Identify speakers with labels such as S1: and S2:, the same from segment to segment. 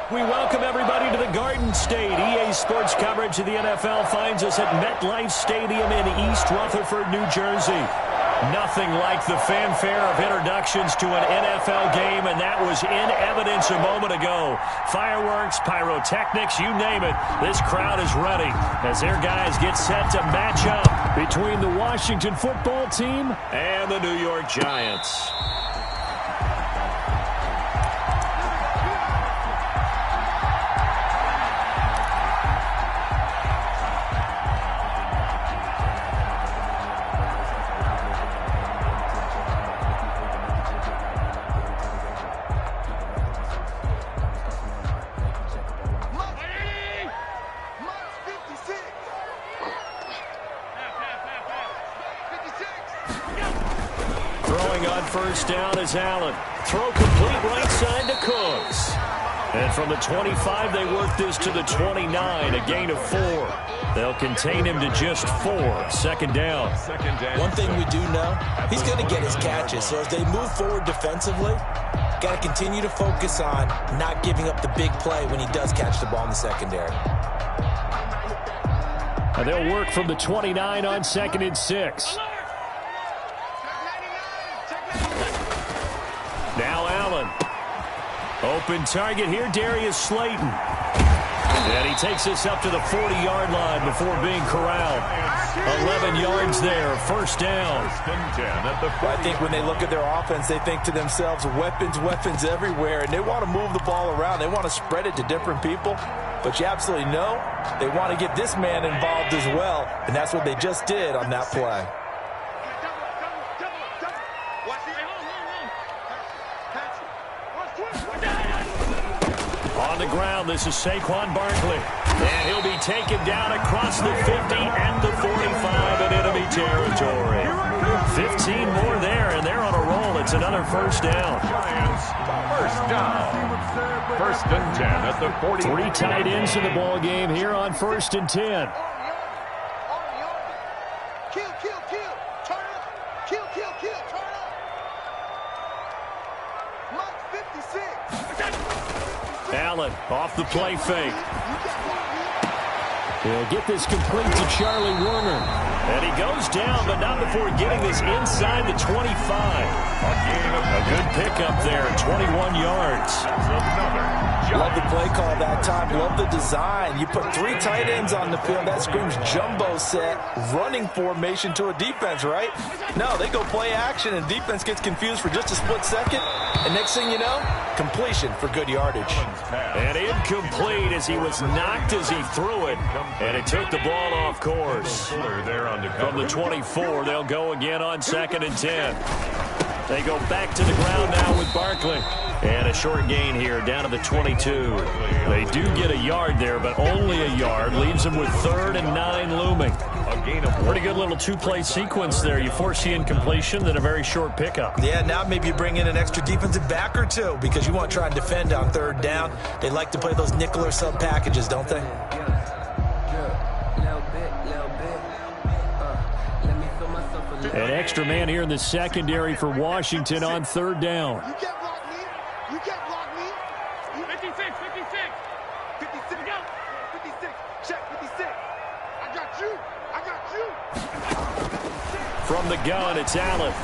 S1: We welcome everybody to the Garden State. EA Sports coverage of the NFL finds us at MetLife Stadium in East Rutherford, New Jersey. Nothing like the fanfare of introductions to an NFL game, and that was in evidence a moment ago. Fireworks, pyrotechnics, you name it. This crowd is ready as their guys get set to match up between the Washington football team and the New York Giants. First down is Allen. Throw complete right side to Cooks. And from the 25, they work this to the 29, a gain of 4. They'll contain him to just 4. Second down.
S2: One thing we do know, he's going to get his catches. So as they move forward defensively, got to continue to focus on not giving up the big play when he does catch the ball in the secondary.
S1: And they'll work from the 29 on 2nd and 6. Now Allen. Open target here, Darius Slayton. And he takes us up to the 40-yard line before being corralled. 11 yards there, first down.
S2: I think when they look at their offense, they think to themselves, weapons everywhere, and they want to move the ball around. They want to spread it to different people. But you absolutely know they want to get this man involved as well, and that's what they just did on that play.
S1: On the ground, this is Saquon Barkley. And he'll be taken down across the 50 and the 45 in enemy territory. 15 more there, and they're on a roll. It's another first down.
S3: Giants, first down. First and 10 at the 40.
S1: 3 tight ends in the ball game here on 1st and 10. Allen off the play fake. He'll get this complete to Charlie Werner. And he goes down, but not before getting this inside the 25. A good pickup there, 21 yards.
S2: Love the play call that time. Love the design. You put 3 tight ends on the field. That screams jumbo set, running formation to a defense, right? No, they go play action, and defense gets confused for just a split second. And next thing you know, completion for good yardage.
S1: And incomplete as he was knocked as he threw it. And it took the ball off course. From the 24, they'll go again on 2nd and 10. They go back to the ground now with Barkley. And a short gain here down to the 22. They do get a yard there, but only a yard. Leaves them with 3rd and 9 looming. Pretty good little 2-play sequence there. You force the incompletion, then a very short pickup.
S2: Yeah, now maybe you bring in an extra defensive back or 2 because you want to try and defend on 3rd down. They like to play those nickel or sub packages, don't they?
S1: An extra man here in the secondary for Washington on 3rd down.
S4: You can't block me. You can't block me. 56, 56. 56, go. 56, check 56. I got you. I got you.
S1: From the gun, it's Allen.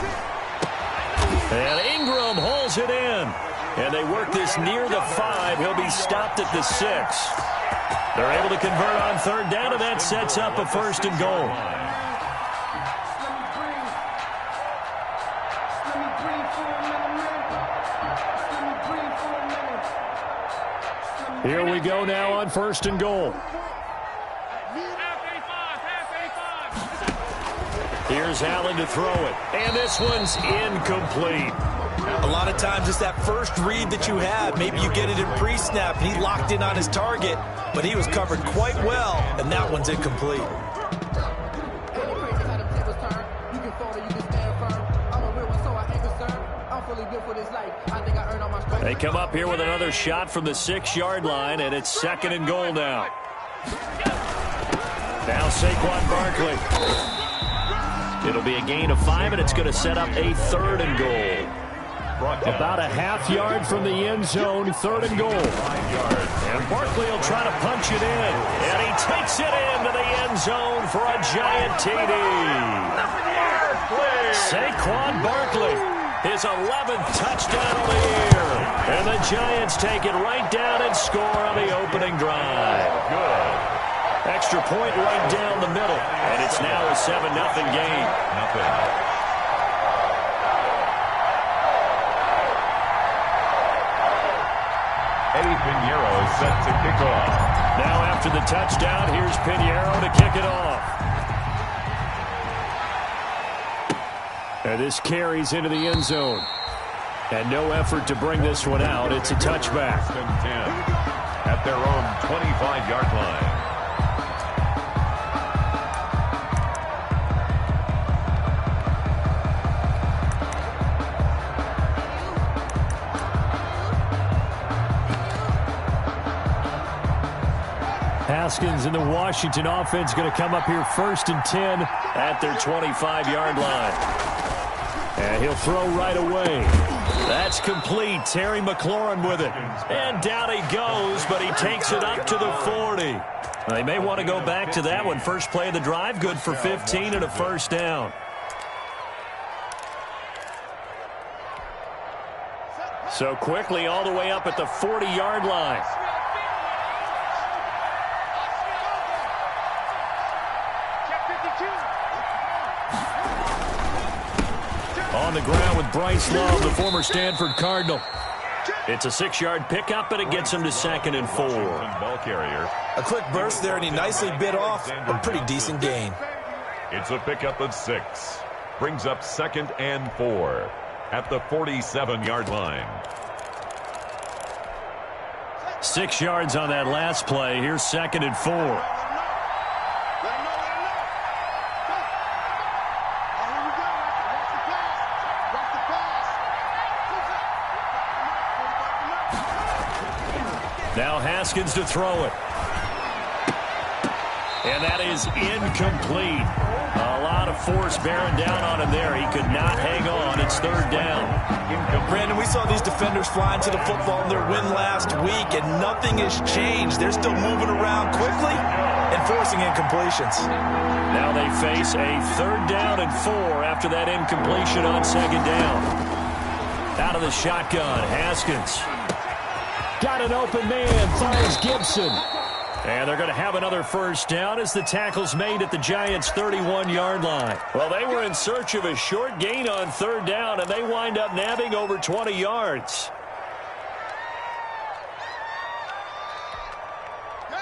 S1: And Ingram hauls it in. And they work this near the 5. He'll be stopped at the 6. They're able to convert on 3rd down, and that sets up a 1st and goal. Here we go now on 1st and goal. Here's Allen to throw it. And this one's incomplete.
S2: A lot of times it's that first read that you have. Maybe you get it in pre-snap, and he locked in on his target, but he was covered quite well, and that one's incomplete.
S1: They come up here with another shot from the 6-yard line, and it's 2nd and goal now. Now Saquon Barkley. It'll be a gain of 5, and it's going to set up a 3rd and goal.
S3: Broadcast.
S1: About a half yard from the end zone, 3rd and goal.
S3: 5 yards.
S1: And Barkley will try to punch it in. And he takes it into the end zone for a giant TD. Saquon Barkley, his 11th touchdown of the year. And the Giants take it right down and score on the opening drive.
S3: Good.
S1: Extra point right down the middle. And it's now a 7-0 game.
S3: Eddie Pinheiro is set to kick off.
S1: Now after the touchdown, here's Pinheiro to kick it off. And this carries into the end zone. And no effort to bring this one out. It's a touchback.
S3: 1st and 10 at their own 25-yard line.
S1: Haskins and the Washington offense going to come up here 1st and 10 at their 25-yard line. And he'll throw right away. That's complete. Terry McLaurin with it. And down he goes, but he takes it up to the 40. They may want to go back to that one. First play of the drive, good for 15 and a 1st down. So quickly all the way up at the 40-yard line. On the ground with Bryce Love, the former Stanford Cardinal. It's a 6-yard pickup, but it gets him to 2nd and 4.
S3: Ball carrier.
S2: A quick burst there, and he nicely bit off a pretty decent gain.
S3: It's a pickup of 6. Brings up 2nd and 4 at the 47-yard line.
S1: 6 yards on that last play. Here's 2nd and 4. Now Haskins to throw it. And that is incomplete. A lot of force bearing down on him there. He could not hang on. It's 3rd down.
S2: Brandon, we saw these defenders fly into the football in their win last week, and nothing has changed. They're still moving around quickly and forcing incompletions.
S1: Now they face a 3rd down and 4 after that incompletion on 2nd down. Out of the shotgun, Haskins. Got an open man, finds Gibson. And they're going to have another 1st down as the tackle's made at the Giants' 31-yard line. Well, they were in search of a short gain on 3rd down, and they wind up nabbing over 20 yards.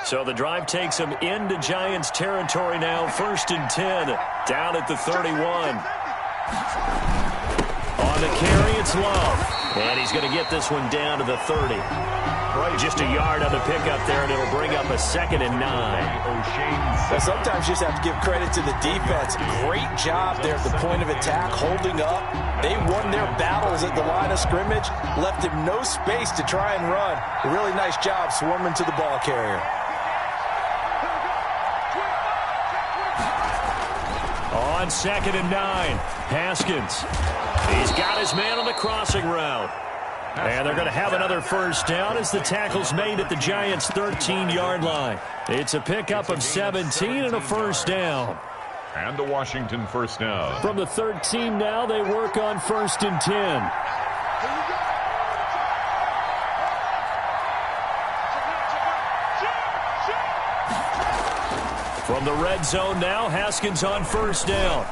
S1: So the drive takes them into Giants territory now, 1st and 10, down at the 31. On the carry, it's Love. And he's going to get this one down to the 30. Just a yard on the pickup there, and it'll bring up a 2nd and 9.
S2: Well, sometimes you just have to give credit to the defense. Great job there at the point of attack, holding up. They won their battles at the line of scrimmage, left him no space to try and run. A really nice job swarming to the ball carrier.
S1: On 2nd and 9, Haskins. He's got his man on the crossing route. And they're going to have another 1st down as the tackle's made at the Giants' 13-yard line. It's a pickup of 17 and a 1st down.
S3: And the Washington 1st down.
S1: From the 13 now, they work on 1st and 10. From the red zone now, Haskins on 1st down.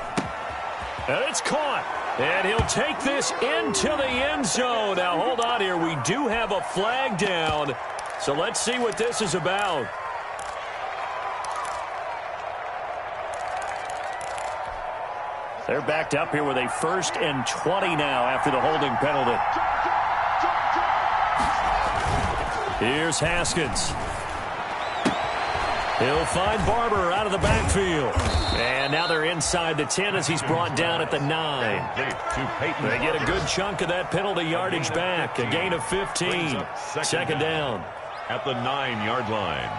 S1: And it's caught. And he'll take this into the end zone. Now, hold on here. We do have a flag down. So let's see what this is about. They're backed up here with a 1st and 20 now after the holding penalty. Here's Haskins. He'll find Barber out of the backfield. And now they're inside the 10 as he's brought down at the 9. They get a good chunk of that penalty yardage back. A gain of 15. 2nd down.
S3: At the 9-yard line.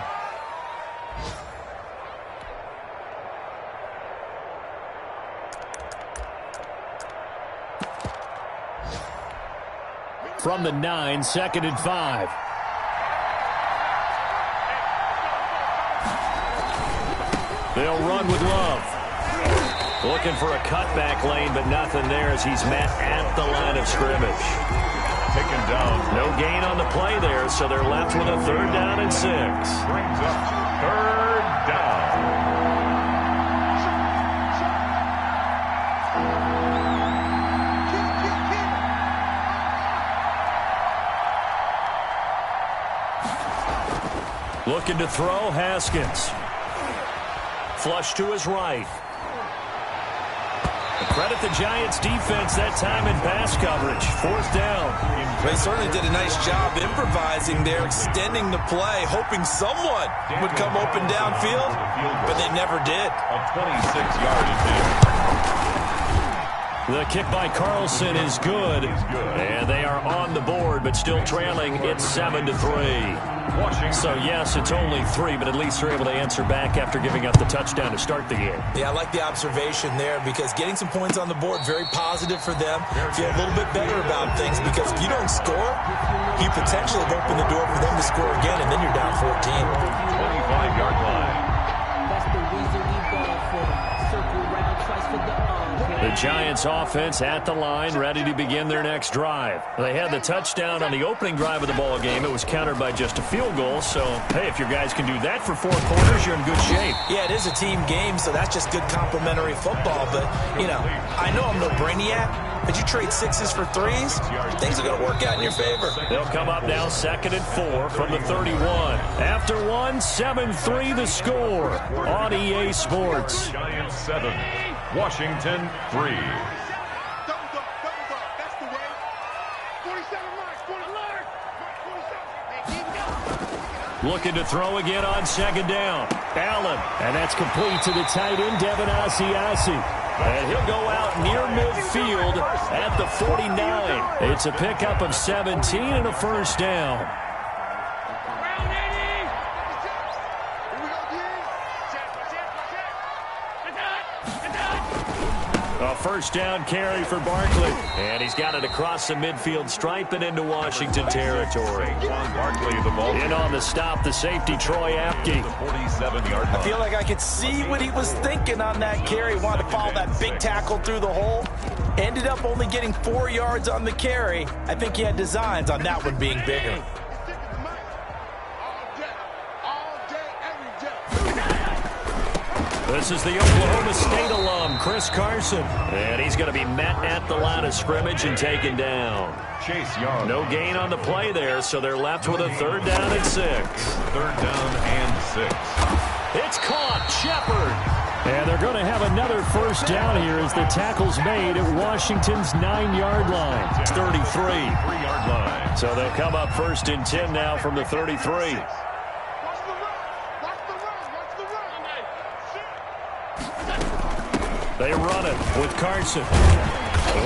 S1: From the 9, 2nd and 5. They'll run with Love. Looking for a cutback lane, but nothing there as he's met at the line of scrimmage.
S3: Taken down.
S1: No gain on the play there, so they're left with a 3rd down and 6.
S3: Brings up 3rd down.
S1: Looking to throw, Haskins. Flush to his right. Credit the Giants defense that time in pass coverage. 4th down.
S2: They certainly did a nice job improvising there, extending the play, hoping someone would come open downfield, but they never did.
S3: A 26-yard advance.
S1: The kick by Carlson is good, and they are on the board, but still trailing. It's 7-3. So, yes, it's only 3, but at least they're able to answer back after giving up the touchdown to start the game.
S2: Yeah, I like the observation there because getting some points on the board, very positive for them. Feel a little bit better about things because if you don't score, you potentially have opened the door for them to score again, and then you're down 14.
S3: 25-yard line.
S5: That's the reason we ball for circle round twice for the
S1: The Giants offense at the line, ready to begin their next drive. They had the touchdown on the opening drive of the ball game. It was countered by just a field goal. So, hey, if your guys can do that for 4 quarters, you're in good shape.
S2: Yeah, it is a team game, so that's just good complimentary football. But, you know, I know I'm no brainiac, but you trade 6s for 3s, things are going to work out in your favor.
S1: They'll come up now 2nd and 4 from the 31. After 1, 7-3 the score on EA Sports.
S3: Giants 7, Washington 3.
S4: Double up. That's the way. 47 marks. 20 alert. 47.
S1: Looking to throw again on 2nd down. Allen, and that's complete to the tight end, Devin Asiasi. And he'll go out near midfield at the 49. It's a pickup of 17 and a 1st down. A 1st down carry for Barkley. And he's got it across the midfield stripe and into Washington territory.
S3: Barkley, the ball.
S1: In on the stop, the safety, Troy Apke.
S3: 47-yard line.
S2: I feel like I could see what he was thinking on that carry. Wanted to follow that big tackle through the hole. Ended up only getting 4 yards on the carry. I think he had designs on that one being bigger.
S1: This is the Oklahoma State alum, Chris Carson. And he's going to be met at the line of scrimmage and taken down.
S3: Chase Young.
S1: No gain on the play there, so they're left with a 3rd down and 6.
S3: 3rd down and 6.
S1: It's caught, Shepard. And they're going to have another 1st down here as the tackle's made at Washington's 9-yard line. It's 33.
S3: 3-yard line.
S1: So they'll come up 1st and 10 now from the 33. They run it with Carson.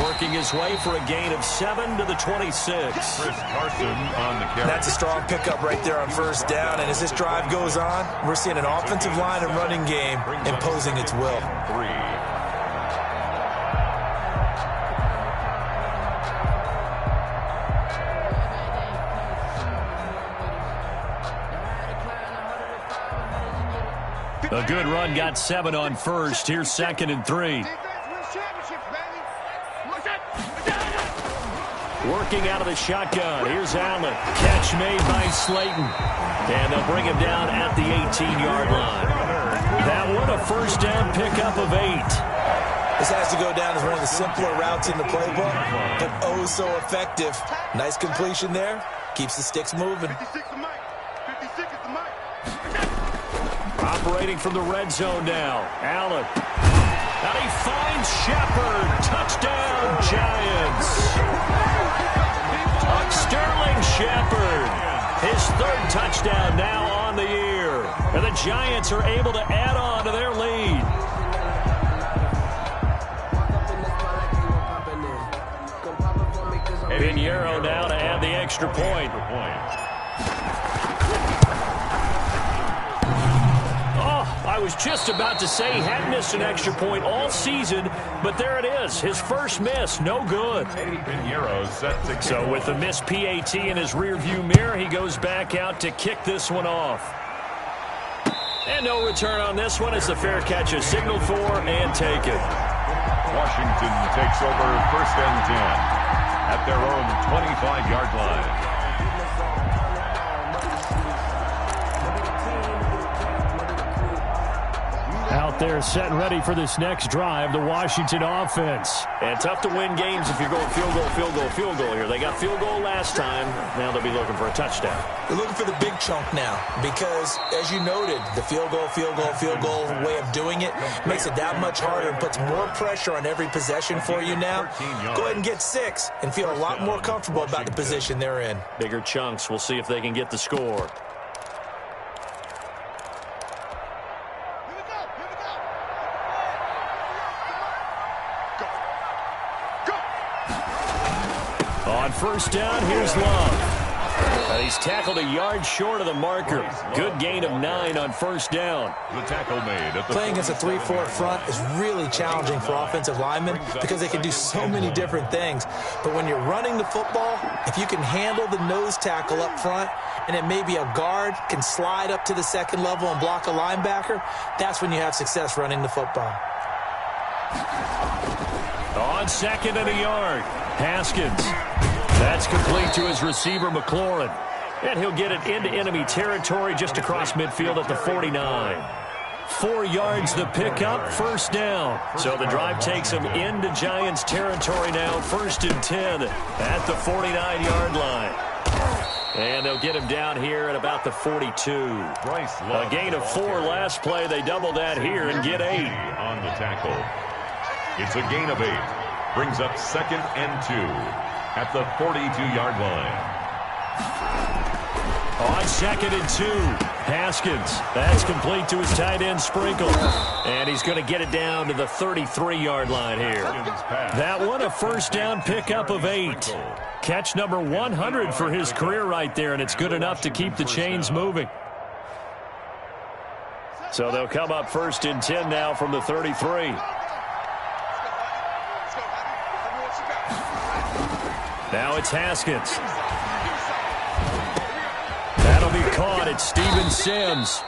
S1: Working his way for a gain of 7 to the 26.
S3: Chris Carson on the carry.
S2: That's a strong pickup right there on 1st down. And as this drive goes on, we're seeing an offensive line and running game imposing its will.
S3: 3.
S1: A good run, got 7 on 1st. Here's 2nd and 3. Working out of the shotgun. Here's Allen. Catch made by Slayton. And they'll bring him down at the 18-yard line. That one a 1st down pickup of 8.
S2: This has to go down as one of the simpler routes in the playbook, but oh so effective. Nice completion there. Keeps the sticks moving.
S4: 56 the mic. 56 is the mic.
S1: Operating from the red zone now. Allen. And he finds Shepard. Touchdown, Giants. Sterling Shepard. His 3rd touchdown now on the year. And the Giants are able to add on to their lead. Pinheiro now to add the extra point. I was just about to say he hadn't missed an extra point all season, but there it is. His first miss, no good. So with the missed PAT in his rearview mirror, he goes back out to kick this one off. And no return on this one as the fair catch is signaled for and taken.
S3: Washington takes over 1st and 10 at their own 25-yard line.
S1: Out there set and ready for this next drive, the Washington offense. And tough to win games if you're going field goal, field goal, field goal here. They got field goal last time. Now they'll be looking for a touchdown.
S2: They're looking for the big chunk now because, as you noted, the field goal way of doing it makes it that much harder and puts more pressure on every possession for you now. Go ahead and get 6 and feel a lot more comfortable about the position they're in.
S1: Bigger chunks. We'll see if they can get the score. On first down, here's Love. He's tackled a yard short of the marker. Good gain of 9 on first down.
S3: The tackle made at the
S2: playing against a 3-4 front is really challenging for offensive linemen because they can do so many different things. But when you're running the football, if you can handle the nose tackle up front, and it may be a guard can slide up to the second level and block a linebacker, that's when you have success running the football.
S1: On 2nd and a yard, Haskins. That's complete to his receiver, McLaurin. And he'll get it into enemy territory just across midfield at the 49. 4 yards the pickup, first down. So the drive takes him into Giants territory now, 1st and 10 at the 49-yard line. And they'll get him down here at about the 42. A gain of 4 last play. They double that here and get 8.
S3: On the tackle. It's a gain of 8. Brings up 2nd and 2 at the 42-yard line.
S1: On 2nd and 2, Haskins. That's complete to his tight end, Sprinkle. And he's going to get it down to the 33-yard line here. That one, a first down pickup of 8. Catch number 100 for his career right there, and it's good enough to keep the chains moving. So they'll come up 1st and 10 now from the 33. Now it's Haskins. That'll be caught. It's Steven Sims.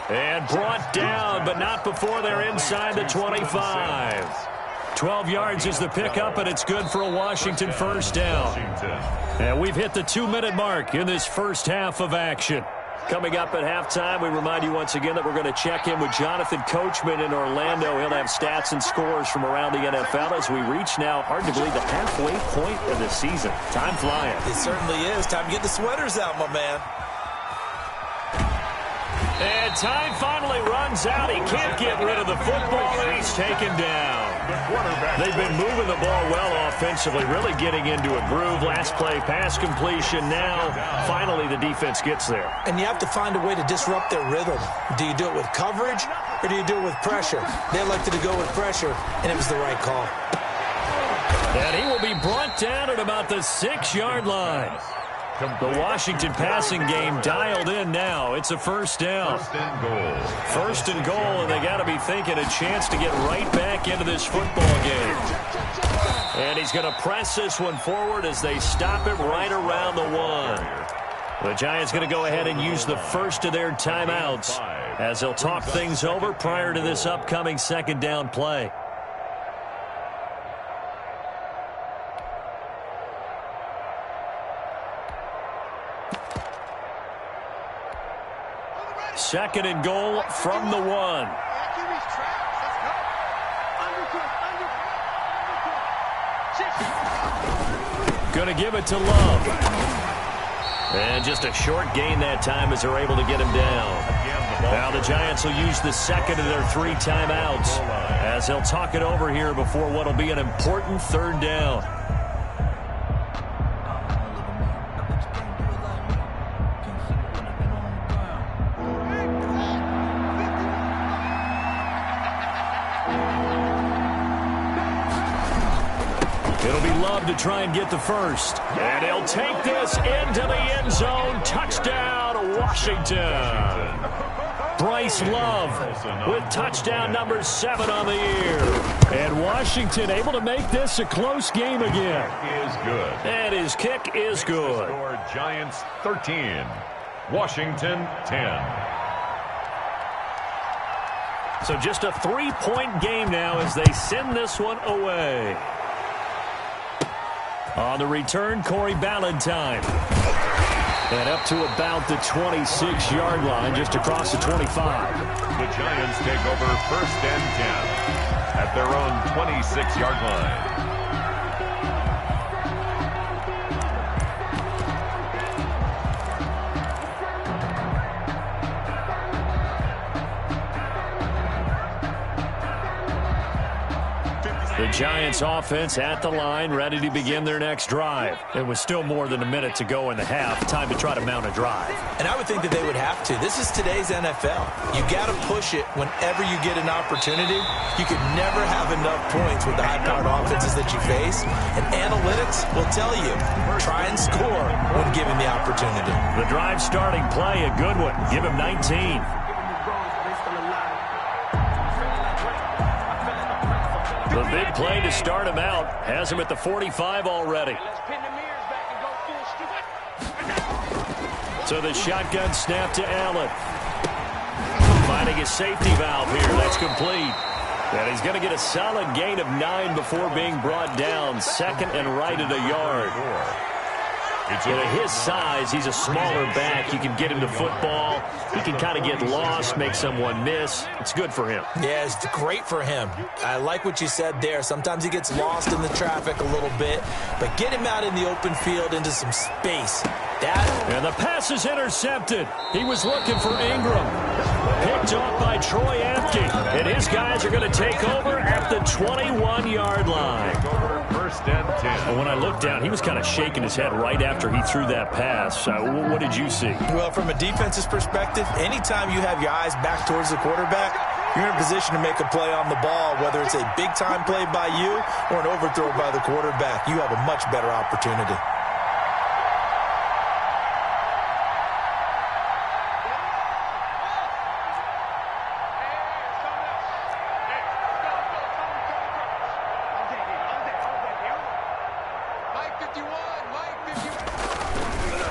S1: And brought down, but not before they're inside the 25. 12 yards is the pickup, and it's good for a Washington first down. And we've hit the 2-minute mark in this first half of action. Coming up at halftime, we remind you once again that we're going to check in with Jonathan Coachman in Orlando. He'll have stats and scores from around the NFL as we reach now, hard to believe, the halfway point of the season. Time flying.
S2: It certainly is. Time to get the sweaters out, my man.
S1: And time finally runs out. He can't get rid of the football, and he's taken down. They've been moving the ball well offensively, really getting into a groove. Last play, pass completion. Now, finally, the defense gets there.
S2: And you have to find a way to disrupt their rhythm. Do you do it with coverage, or do you do it with pressure? They elected to go with pressure, and it was the right call.
S1: And he will be brought down at about the 6-yard line. The Washington passing game dialed in now. It's a first down.
S3: 1st and goal.
S1: 1st and goal, and they got to be thinking a chance to get right back into this football game. And he's going to press this one forward as they stop it right around the 1. The Giants going to go ahead and use the first of their timeouts as they'll talk things over prior to this upcoming 2nd down play. Second and goal from the 1. Going to give it to Love. And just a short gain that time as they're able to get him down. Now the Giants will use the second of their 3 timeouts as they'll talk it over here before what will be an important 3rd down. It'll be Love to try and get the first. And he'll take this into the end zone. Touchdown, Washington. Bryce Love with touchdown number 7 on the year. And Washington able to make this a close game again.
S3: Is good.
S1: And his kick is good.
S3: Score Giants 13, Washington 10.
S1: So just a 3-point game now as they send this one away. On the return, Corey Ballantyne. And up to about the 26-yard line, just across the 25.
S3: The Giants take over 1st and 10 at their own 26-yard line.
S1: The Giants offense at the line, ready to begin their next drive. It was still more than a minute to go in the half. Time to try to mount a drive.
S2: And I would think that they would have to. This is today's NFL. You got to push it whenever you get an opportunity. You could never have enough points with the high-powered offenses that you face. And analytics will tell you, try and score when given the opportunity.
S1: The drive starting play, a good one. Give him 19. The big play to start him out has him at the 45 already. So the shotgun snap to Allen. Finding a safety valve here. That's complete. And he's going to get a solid gain of 9 before being brought down. Second and right at a yard. At his size, he's a smaller back. You can get him to football. He can kind of get lost, make someone miss. It's good for him.
S2: Yeah, it's great for him. I like what you said there. Sometimes he gets lost in the traffic a little bit, but get him out in the open field into some space.
S1: And the pass is intercepted. He was looking for Ingram. Picked off by Troy Apke. And his guys are going to take over at the 21-yard line.
S3: 1st and 10.
S1: When I looked down, he was kind of shaking his head right after he threw that pass. What did you see?
S2: Well, from a defense's perspective, anytime you have your eyes back towards the quarterback, you're in a position to make a play on the ball, whether it's a big-time play by you or an overthrow by the quarterback. You have a much better opportunity.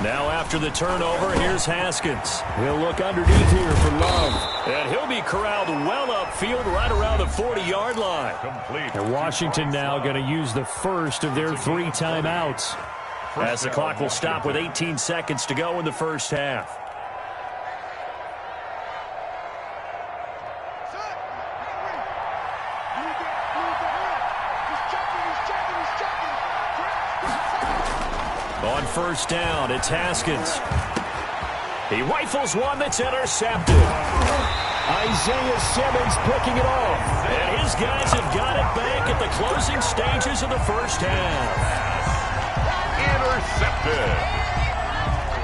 S1: Now after the turnover, here's Haskins. He'll look underneath here for Love. And he'll be corralled well upfield right around the 40-yard line.
S3: Complete.
S1: And Washington now going to use the first of their 3 timeouts. As the clock will stop with 18 seconds to go in the first half. On first down, it's Haskins. He rifles one that's intercepted. Isaiah Simmons picking it off. And his guys have got it back at the closing stages of the first half.
S3: Intercepted.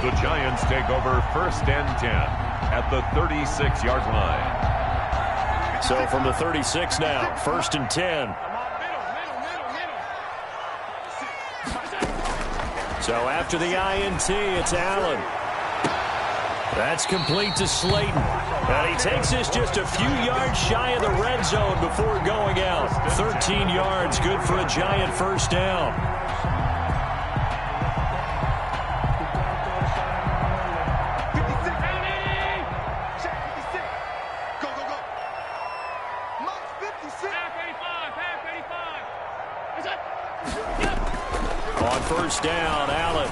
S3: The Giants take over 1st and 10 at the 36-yard line.
S1: So from the 36 now, 1st and 10. So after the INT, it's Allen. That's complete to Slayton. And he takes this just a few yards shy of the red zone before going out. 13 yards, good for a Giant first down. On first down, Allen.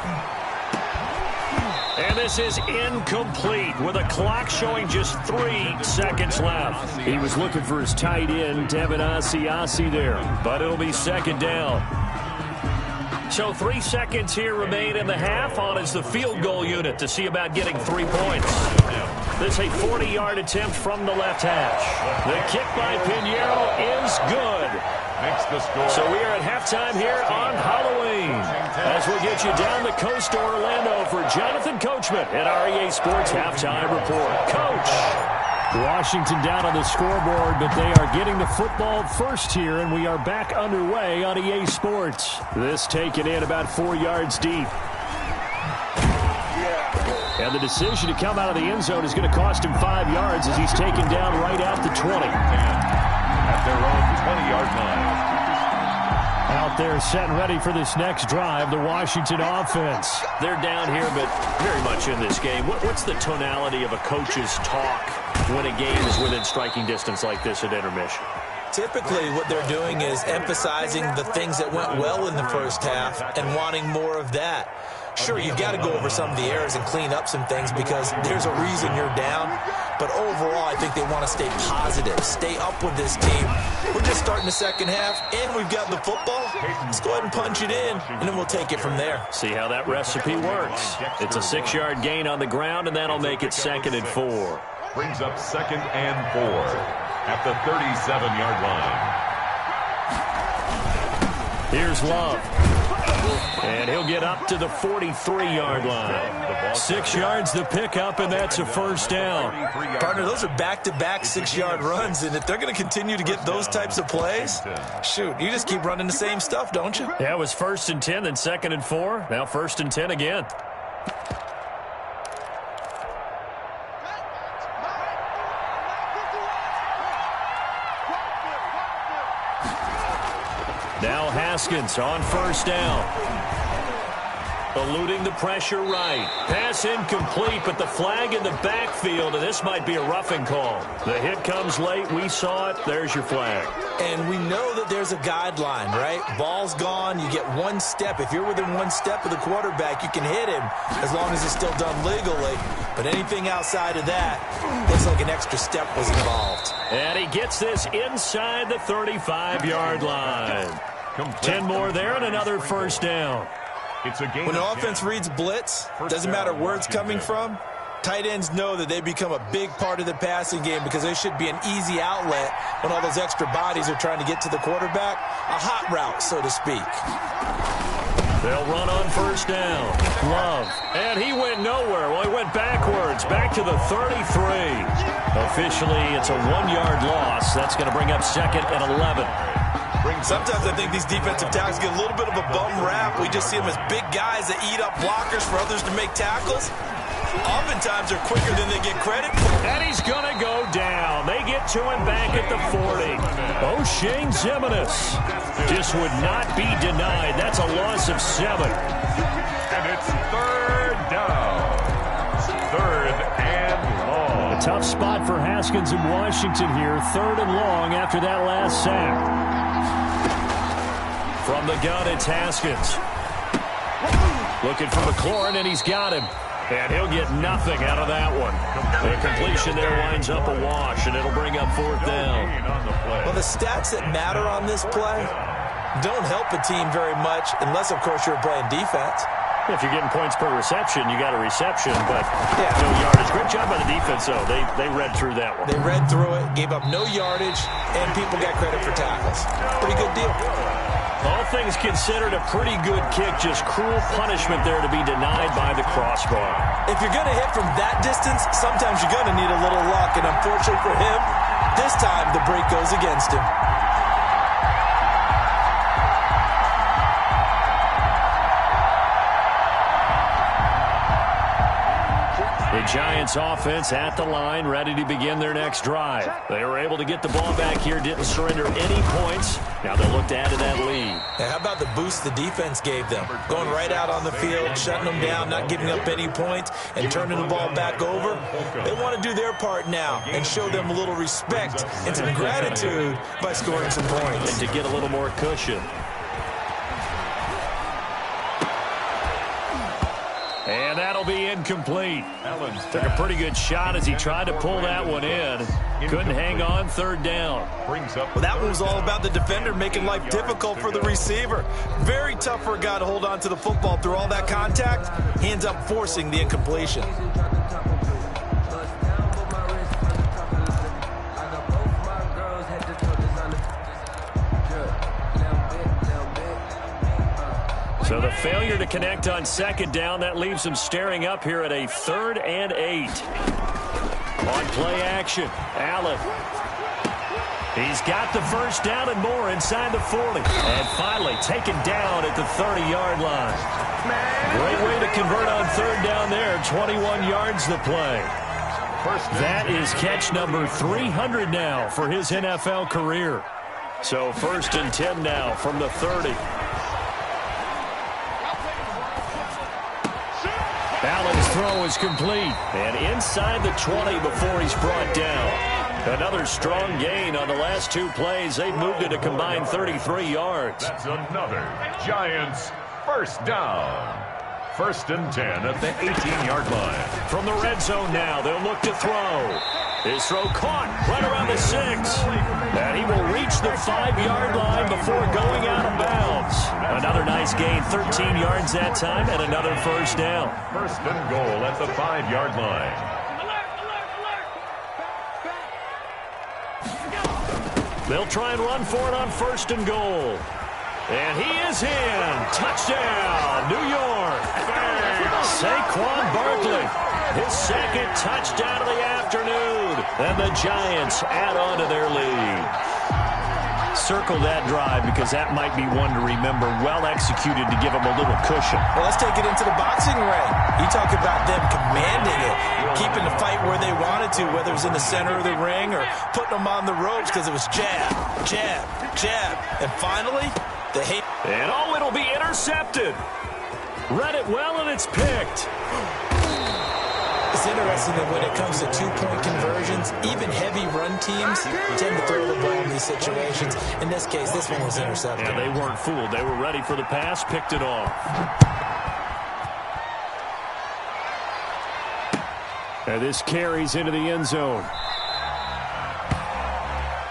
S1: And this is incomplete with a clock showing just 3 seconds left. He was looking for his tight end, Devin Asiasi there, but it'll be 2nd down. So 3 seconds here remain in the half. On is the field goal unit to see about getting 3 points. This is a 40-yard attempt from the left hash. The kick by Pinheiro is good.
S3: Makes the score.
S1: So we are at halftime here on Halloween. As we'll get you down the coast to Orlando for Jonathan Coachman at REA Sports Halftime Report. Coach. Washington down on the scoreboard, but they are getting the football first here, and we are back underway on EA Sports. This taken in about 4 yards deep. And the decision to come out of the end zone is going to cost him 5 yards as he's taken down right at the 20.
S3: At their own 20-yard line.
S1: Out there set and ready for this next drive, the Washington offense. They're down here, but very much in this game. What's the tonality of a coach's talk when a game is within striking distance like this at intermission?
S2: Typically, what they're doing is emphasizing the things that went well in the first half and wanting more of that. Sure, you've got to go over some of the errors and clean up some things because there's a reason you're down. But overall, I think they want to stay positive, stay up with this team. We're just starting the second half, and we've got the football. Let's go ahead and punch it in, and then we'll take it from there.
S1: See how that recipe works. It's a 6-yard gain on the ground, and that'll make it 2nd and 4.
S3: Brings up 2nd and 4 at the 37-yard line.
S1: Here's Love. And he'll get up to the 43-yard line. 6 yards the pickup, and that's a first down.
S2: Partner, those are back-to-back 6-yard runs, and if they're going to continue to get those types of plays, shoot, you just keep running the same stuff, don't you?
S1: Yeah, it was 1st and 10, then 2nd and 4. Now 1st and 10 again. Now Haskins on 1st down. Eluding the pressure right. Pass incomplete, but the flag in the backfield, and this might be a roughing call. The hit comes late. We saw it. There's your flag.
S2: And we know that there's a guideline, right? Ball's gone. You get 1 step. If you're within 1 step of the quarterback, you can hit him as long as it's still done legally. But anything outside of that, looks like an extra step was involved.
S1: And he gets this inside the 35-yard line. 10 more there and another first down.
S2: When an offense reads blitz, doesn't matter where it's coming from, tight ends know that they become a big part of the passing game because they should be an easy outlet when all those extra bodies are trying to get to the quarterback. A hot route, so to speak.
S1: They'll run on 1st down. Love. And he went nowhere. Well, he went backwards. Back to the 33. Officially, it's a 1-yard loss. That's going to bring up 2nd and 11.
S2: Sometimes I think these defensive tackles get a little bit of a bum rap. We just see them as big guys that eat up blockers for others to make tackles. Oftentimes they're quicker than they get credit for.
S1: And he's going to go down. They get to him back at the 40. O'Shane Zimenez just would not be denied. That's a loss of 7.
S3: And it's 3rd down. 3rd and long.
S1: A tough spot for Haskins in Washington here. 3rd and long after that last sack. From the gun, it's Haskins. Looking for McLaurin, and he's got him. And he'll get nothing out of that one. The completion there winds up a wash, and it'll bring up 4th down.
S2: Well, the stats that matter on this play don't help a team very much unless, of course, you're playing defense.
S1: If you're getting points per reception, you got a reception, but no yardage. Great job by the defense, though. They read through that one.
S2: They read through it, gave up no yardage, and people got credit for tackles. Pretty good deal.
S1: All things considered, a pretty good kick. Just cruel punishment there to be denied by the crossbar.
S2: If you're going to hit from that distance, sometimes you're going to need a little luck. And unfortunately for him, this time the break goes against him.
S1: The Giants offense at the line, ready to begin their next drive. They were able to get the ball back here, didn't surrender any points. Now they'll look to add to that lead.
S2: And how about the boost the defense gave them? Going right out on the field, shutting them down, not giving up any points, and turning the ball back over. They want to do their part now and show them a little respect and some gratitude by scoring some points.
S1: And to get a little more cushion. And that'll be incomplete. Took a pretty good shot as he tried to pull that one in. Couldn't hang on. 3rd down.
S2: Well, that one was all about the defender making life difficult for the receiver. Very tough for a guy to hold on to the football through all that contact. He ends up forcing the incompletion.
S1: So the failure to connect on 2nd down, that leaves them staring up here at a 3rd and 8. On play action, Allen. He's got the first down and more inside the 40. And finally taken down at the 30-yard line. Great way to convert on third down there. 21 yards to play. That is catch number 300 now for his NFL career. So 1st and 10 now from the 30. Allen's throw is complete. And inside the 20 before he's brought down. Another strong gain on the last 2 plays. They've moved it a combined 33 yards.
S3: That's another Giants first down. 1st and 10 at the 18-yard line.
S1: From the red zone now, they'll look to throw. His throw caught right around the 6. And he will reach the 5-yard line before going out of bounds. Another nice gain, 13 yards that time, and another first down.
S3: 1st and goal at the 5-yard line.
S1: They'll try and run for it on 1st and goal. And he is in. Touchdown, New York. Saquon Barkley, his 2nd touchdown of the afternoon. And the Giants add on to their lead. Circle that drive because that might be one to remember. Well executed to give them a little cushion.
S2: Well, let's take it into the boxing ring. You talk about them commanding it, keeping the fight where they wanted to, whether it was in the center of the ring or putting them on the ropes because it was jab, jab, jab. And finally,
S1: and it'll be intercepted. Read it well, and it's picked.
S2: It's interesting that when it comes to 2-point conversions, even heavy run teams tend to throw the ball in these situations. In this case, this one was intercepted.
S1: Yeah, they weren't fooled. They were ready for the pass, picked it off. And this carries into the end zone.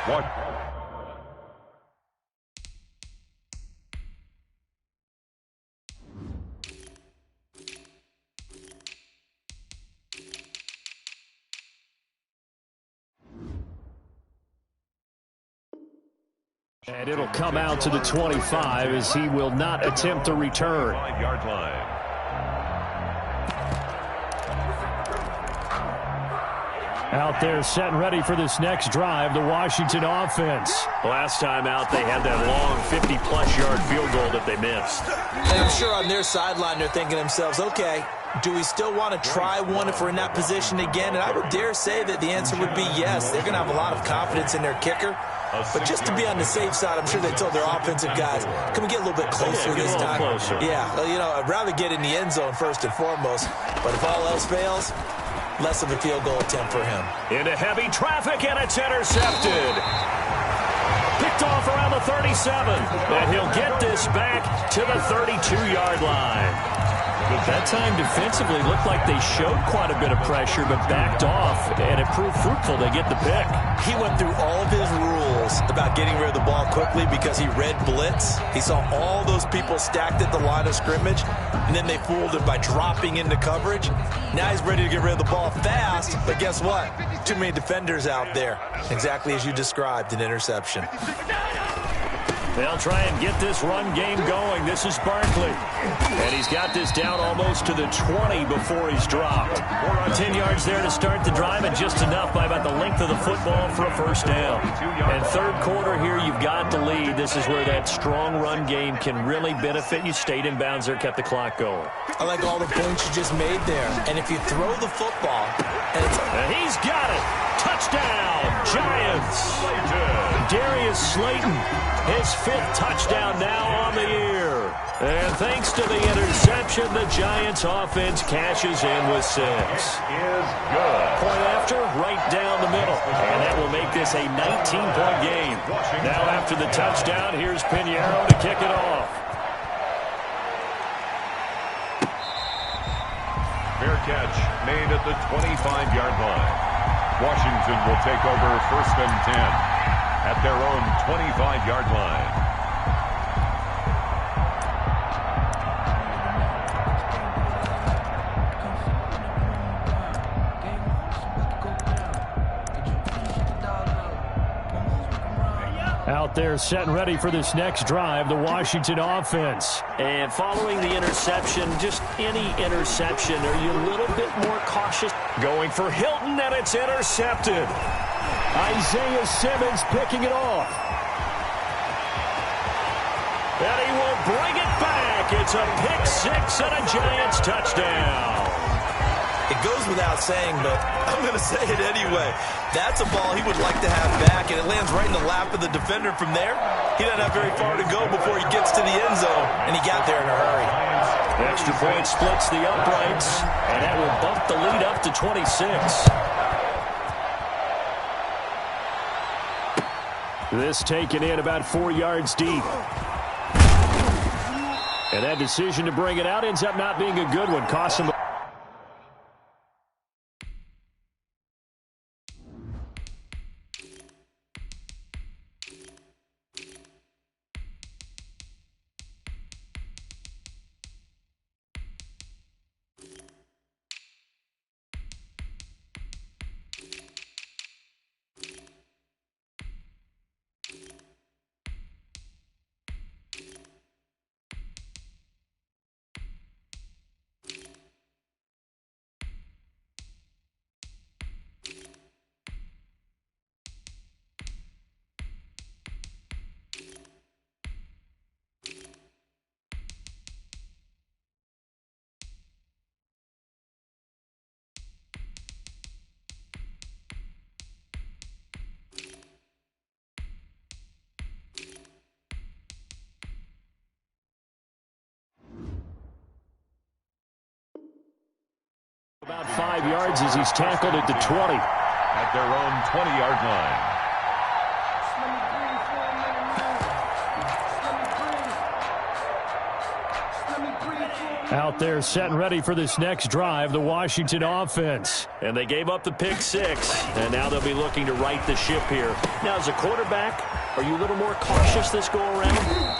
S3: What?
S1: And it'll come out to the 25 as he will not attempt to return.
S3: 5-yard line.
S1: Out there set and ready for this next drive, the Washington offense. Last time out, they had that long 50-plus yard field goal that they missed.
S2: And I'm sure on their sideline they're thinking to themselves, okay, do we still want to try one if we're in that position again? And I would dare say that the answer would be yes. They're going to have a lot of confidence in their kicker. But just to be on the safe side, I'm sure they told their offensive guys, can we get a little bit closer this time?
S1: Closer.
S2: Yeah, well, you know, I'd rather get in the end zone first and foremost. But if all else fails, less of a field goal attempt for him.
S1: Into heavy traffic, and it's intercepted. Picked off around the 37. And he'll get this back to the 32-yard line. That time defensively looked like they showed quite a bit of pressure but backed off, and it proved fruitful. They get the pick.
S2: He went through all of his rules about getting rid of the ball quickly because he read blitz. He saw all those people stacked at the line of scrimmage, and then they fooled him by dropping into coverage. Now he's ready to get rid of the ball fast, but guess what? Too many defenders out there. Exactly as you described, an interception.
S1: They'll try and get this run game going. This is Barkley. And he's got this down almost to the 20 before he's dropped. 10 yards there to start the drive, and just enough by about the length of the football for a first down. And third quarter here, you've got the lead. This is where that strong run game can really benefit you. Stayed in bounds there, kept the clock going.
S2: I like all the points you just made there. And if you throw the football,
S1: and he's got it. Touchdown, Giants. Darius Slayton, his 5th touchdown now on the year. And thanks to the interception, the Giants offense cashes in with 6.
S3: Is good.
S1: Point after, right down the middle. And that will make this a 19-point game. Now after the touchdown, here's Pinheiro to kick it off.
S3: Fair catch made at the 25-yard line. Washington will take over 1st and 10 at their own 25-yard line.
S1: Out there set and ready for this next drive, the Washington offense. And following the interception, just any interception, are you a little bit more cautious? Going for Hilton, and it's intercepted. Isaiah Simmons picking it off. And he will bring it back. It's a pick six and a Giants touchdown.
S2: It goes without saying, but I'm going to say it anyway. That's a ball he would like to have back, and it lands right in the lap of the defender from there. He doesn't have very far to go before he gets to the end zone, and he got there in a hurry.
S1: Extra point splits the uprights, and that will bump the lead up to 26. This taken in about 4 yards deep. And that decision to bring it out ends up not being a good one. Cost him. About 5 yards as he's tackled at the 20.
S3: At their own 20-yard line.
S1: Out there set and ready for this next drive, the Washington offense. And they gave up the pick six, and now they'll be looking to right the ship here. Now, as a quarterback, are you a little more cautious this go-around?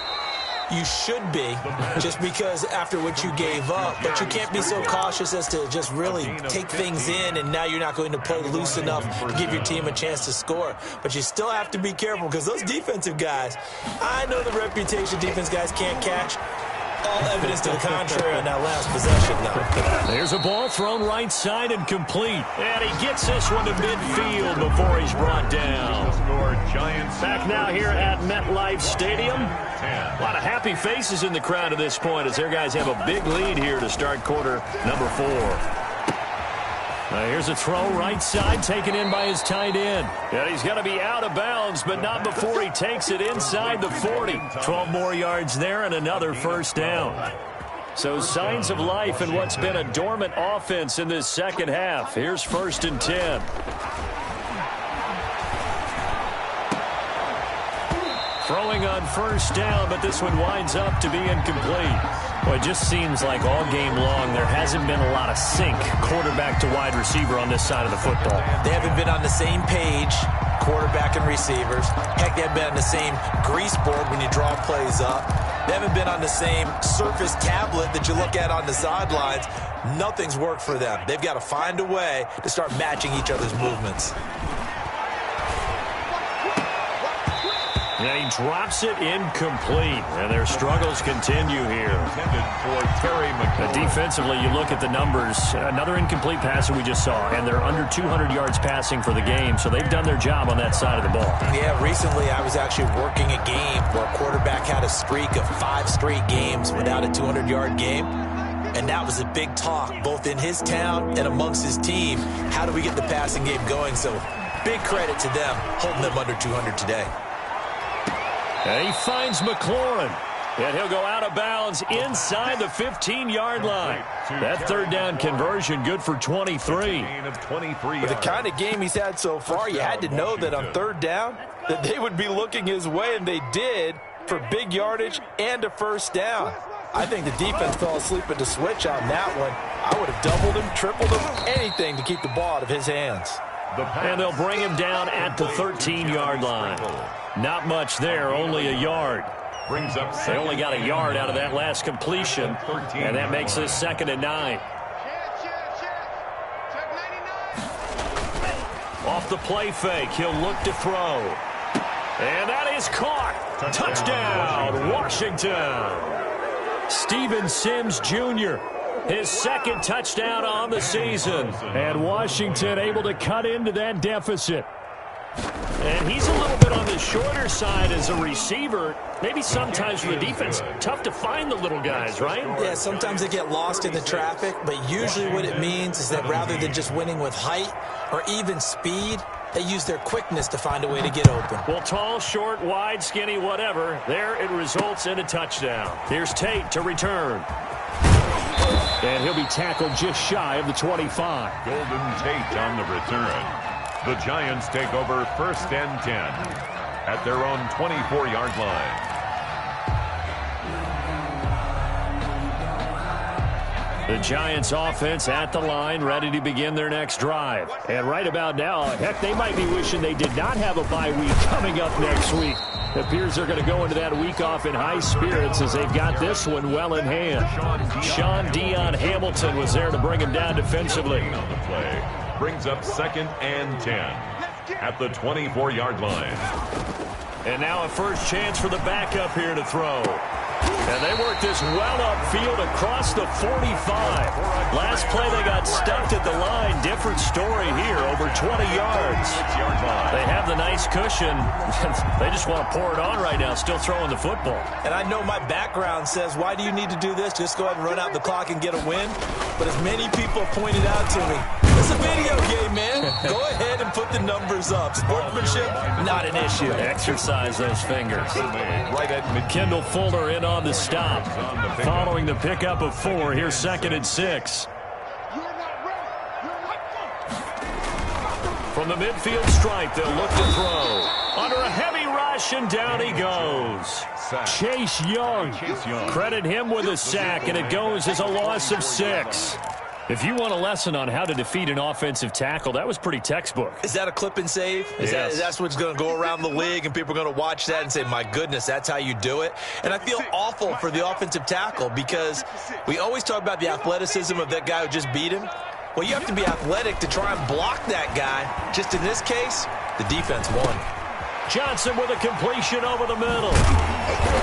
S2: You should be, just because after what you gave up, but you can't be so cautious as to just really take things in, and now you're not going to play loose enough to give your team a chance to score. But you still have to be careful, because those defensive guys, I know the reputation defense guys can't catch. All evidence to the contrary on that last possession, though.
S1: There's a ball thrown right side and complete. And he gets this one to midfield before he's brought down. Back now here at MetLife Stadium. A lot of happy faces in the crowd at this point as their guys have a big lead here to start quarter number 4. Here's a throw right side taken in by his tight end. And he's going to be out of bounds, but not before he takes it inside the 40. 12 more yards there and another first down. So signs of life in what's been a dormant offense in this second half. Here's 1st and 10. Throwing on first down, but this one winds up to be incomplete. Well, it just seems like all game long there hasn't been a lot of sync quarterback to wide receiver on this side of the football.
S2: They haven't been on the same page, quarterback and receivers. Heck, they haven't been on the same grease board when you draw plays up. They haven't been on the same surface tablet that you look at on the sidelines. Nothing's worked for them. They've got to find a way to start matching each other's movements.
S1: And he drops it incomplete. And their struggles continue here. But defensively, you look at the numbers. Another incomplete pass that we just saw. And they're under 200 yards passing for the game. So they've done their job on that side of the ball.
S2: Yeah, recently I was actually working a game where a quarterback had a streak of 5 straight games without a 200-yard game. And that was a big talk, both in his town and amongst his team. How do we get the passing game going? So big credit to them, holding them under 200 today.
S1: And he finds McLaurin. And he'll go out of bounds inside the 15-yard line. That third down conversion good for 23.
S2: With the kind of game he's had so far, you had to know that on third down that they would be looking his way, and they did for big yardage and a first down. I think the defense fell asleep at the switch on that one. I would have doubled him, tripled him, anything to keep the ball out of his hands.
S1: And they'll bring him down at the 13-yard line. Not much there, only a yard. They only got a yard out of that last completion, and that makes this 2nd and 9. Off the play fake, he'll look to throw. And that is caught. Touchdown, Washington. Steven Sims Jr., his 2nd touchdown on the season. And Washington able to cut into that deficit. And he's a little bit on the shorter side as a receiver. Maybe sometimes for the defense, tough to find the little guys, right?
S2: Yeah, sometimes they get lost in the traffic, but usually what it means is that rather than just winning with height or even speed, they use their quickness to find a way to get open.
S1: Well, tall, short, wide, skinny, whatever, there it results in a touchdown. Here's Tate to return. And he'll be tackled just shy of the 25.
S3: Golden Tate on the return. The Giants take over 1st and 10 at their own 24-yard line.
S1: The Giants offense at the line, ready to begin their next drive. And right about now, heck, they might be wishing they did not have a bye week coming up next week. It appears they're going to go into that week off in high spirits as they've got this one well in hand. Sean Dion Hamilton was there to bring him down defensively.
S3: On the play brings up 2nd and 10 at the 24-yard line.
S1: And now a first chance for the backup here to throw. And they work this well upfield across the 45. Last play they got stuffed at the line. Different story here, over 20 yards. They have the nice cushion. They just want to pour it on right now, still throwing the football.
S2: And I know my background says, why do you need to do this? Just go ahead and run out the clock and get a win. But as many people pointed out to me, it's a video game, man. Go ahead and put the numbers up. Sportsmanship, not an issue.
S1: Exercise those fingers. Kendall Fuller in on the stop. Following the pickup of 4, here's 2nd and 6. From the midfield stripe, they'll look to throw. Under a heavy rush, and down he goes. Chase Young. Credit him with a sack, and it goes as a loss of 6. If you want a lesson on how to defeat an offensive tackle, that was pretty textbook.
S2: Is that a clip and save? That's what's going to go around the league, and people are going to watch that and say, my goodness, that's how you do it? And I feel awful for the offensive tackle because we always talk about the athleticism of that guy who just beat him. Well, you have to be athletic to try and block that guy. Just in this case, the defense won.
S1: Johnson with a completion over the middle.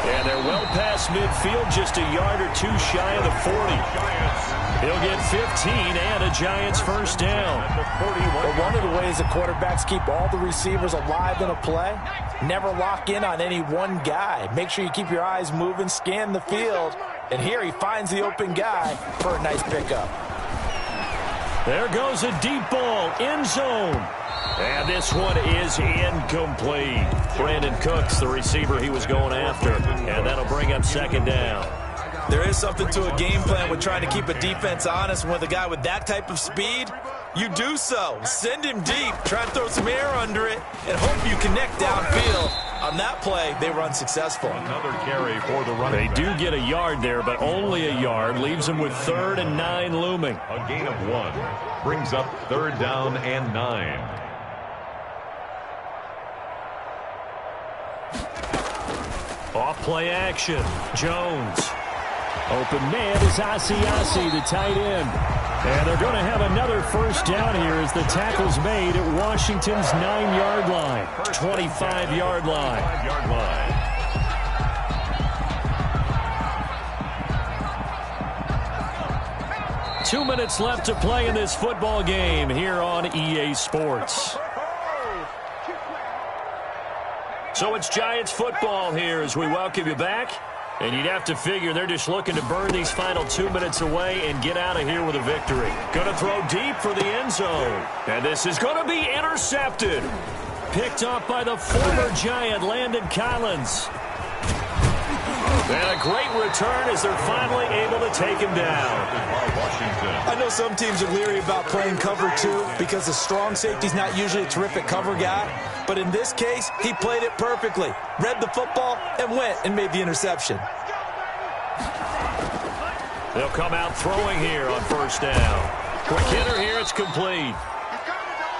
S1: And they're well past midfield, just a yard or 2 shy of the 40. He'll get 15 and a Giants first down.
S2: But one of the ways the quarterbacks keep all the receivers alive in a play, never lock in on any one guy. Make sure you keep your eyes moving, scan the field. And here he finds the open guy for a nice pickup.
S1: There goes a deep ball, end zone. And this one is incomplete. Brandon Cooks, the receiver he was going after. And that'll bring up 2nd down.
S2: There is something to a game plan with trying to keep a defense honest. With a guy with that type of speed, you do so. Send him deep, try and throw some air under it, and hope you connect downfield. On that play, they were unsuccessful.
S3: Another carry for the running back.
S1: They do get a yard there, but only a yard. Leaves them with 3rd and 9 looming.
S3: A gain of 1 brings up 3rd down and 9.
S1: Off play action. Jones. Open man is Asiasi, the tight end. And they're going to have another first down here as the tackle's made at Washington's 9-yard line. 25-yard line.
S3: 5-yard line.
S1: Two minutes left to play in this football game here on EA Sports. So it's Giants football here as we welcome you back. And you'd have to figure they're just looking to burn these final 2 minutes away and get out of here with a victory. Going to throw deep for the end zone. And this is going to be intercepted. Picked up by the former Giant, Landon Collins. And a great return as they're finally able to take him down.
S2: I know some teams are leery about playing cover 2 because the strong safety's not usually a terrific cover guy. But in this case, he played it perfectly. Read the football and went and made the interception.
S1: They'll come out throwing here on first down. Quick hitter here, it's complete.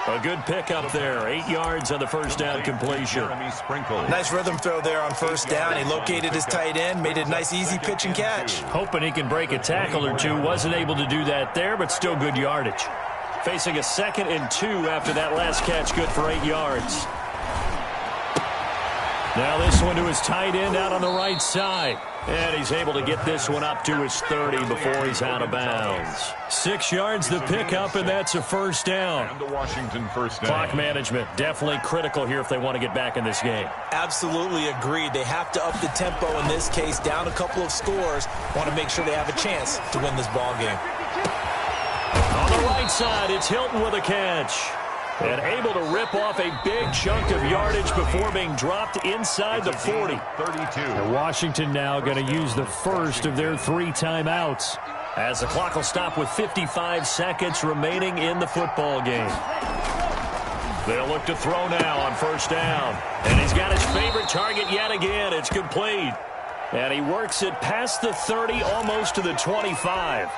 S1: A good pickup there. 8 yards on the first down completion.
S2: Nice rhythm throw there on first down. He located his tight end, made it a nice easy pitch and catch.
S1: Hoping he can break a tackle or two. Wasn't able to do that there, but still good yardage. Facing a 2nd and 2 after that last catch, good for 8 yards. Now this one to his tight end out on the right side. And he's able to get this one up to his 30 before he's out of bounds. 6 yards the pickup, and that's a first down.
S3: And the Washington first down.
S1: Clock management, definitely critical here if they want to get back in this game.
S2: Absolutely agreed. They have to up the tempo in this case, down a couple of scores. Want to make sure they have a chance to win this ball game.
S1: On the right side, it's Hilton with a catch. And able to rip off a big chunk of yardage before being dropped inside the 40.
S3: 32.
S1: And Washington now going to use the first of their 3 timeouts, as the clock will stop with 55 seconds remaining in the football game. They'll look to throw now on first down. And he's got his favorite target yet again. It's complete. And he works it past the 30, almost to the 25.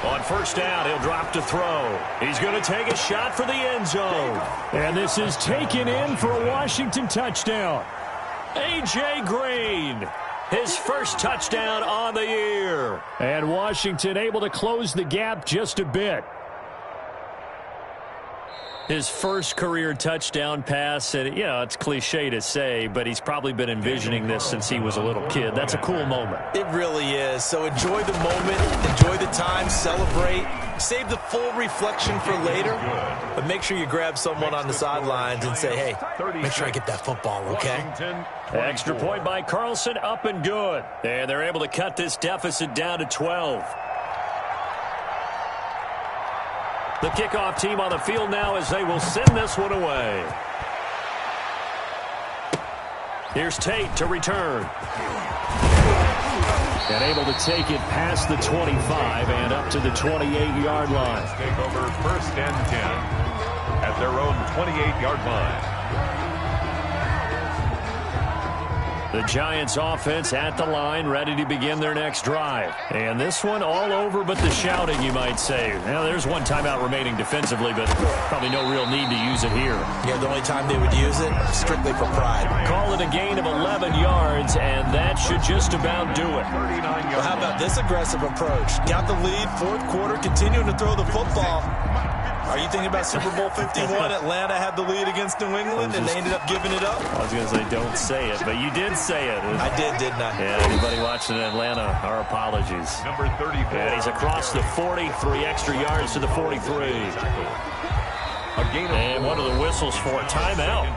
S1: On first down, he'll drop to throw. He's going to take a shot for the end zone. And this is taken in for a Washington touchdown. A.J. Green, his first touchdown on the year. And Washington able to close the gap just a bit. His first career touchdown pass, and it's cliche to say, but he's probably been envisioning this since he was a little kid. That's a cool moment.
S2: It really is. So enjoy the moment, enjoy the time, celebrate, save the full reflection for later, but make sure you grab someone on the sidelines and say, hey, make sure I get that football, okay?
S1: Extra point by Carlson, up and good. And they're able to cut this deficit down to 12. The kickoff team on the field now as they will send this one away. Here's Tate to return. And able to take it past the 25 and up to the 28-yard line.
S3: Take over first and 10 at their own 28-yard line.
S1: The Giants offense at the line, ready to begin their next drive. And this one all over but the shouting, you might say. Now, there's one timeout remaining defensively, but probably no real need to use it here.
S2: Yeah, the only time they would use it, strictly for pride.
S1: Call it a gain of 11 yards, and that should just about do it.
S3: 39 yards.
S2: Well, how about this aggressive approach? Got the lead, fourth quarter, continuing to throw the football. Are you thinking about Super Bowl 51? Atlanta had the lead against New England, and they ended up giving it up?
S1: I was going to say, don't say it, but you did say it.
S2: I did, didn't I?
S1: Yeah, anybody watching in Atlanta, our apologies.
S3: Number 34.
S1: And he's across the 40, 3 extra yards to the 43. And one of the whistles for a timeout.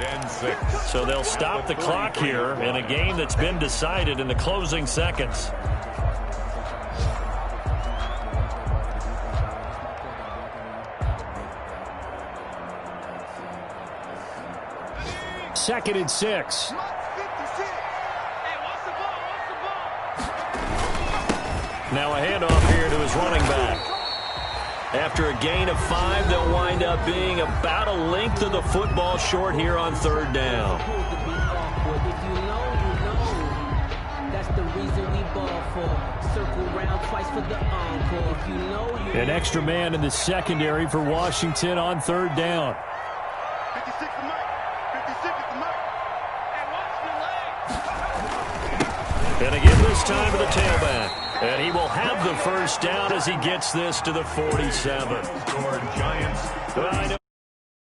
S1: So they'll stop the clock here in a game that's been decided in the closing seconds. Second and 6. Now a handoff here to his running back. After a gain of 5, they'll wind up being about a length of the football short here on third down. An extra man in the secondary for Washington on third down.
S4: 56 to Mike. 56 to Mike.
S1: And again this time to the tailback. And he will have the first down as he gets this to the 47.
S3: Giants.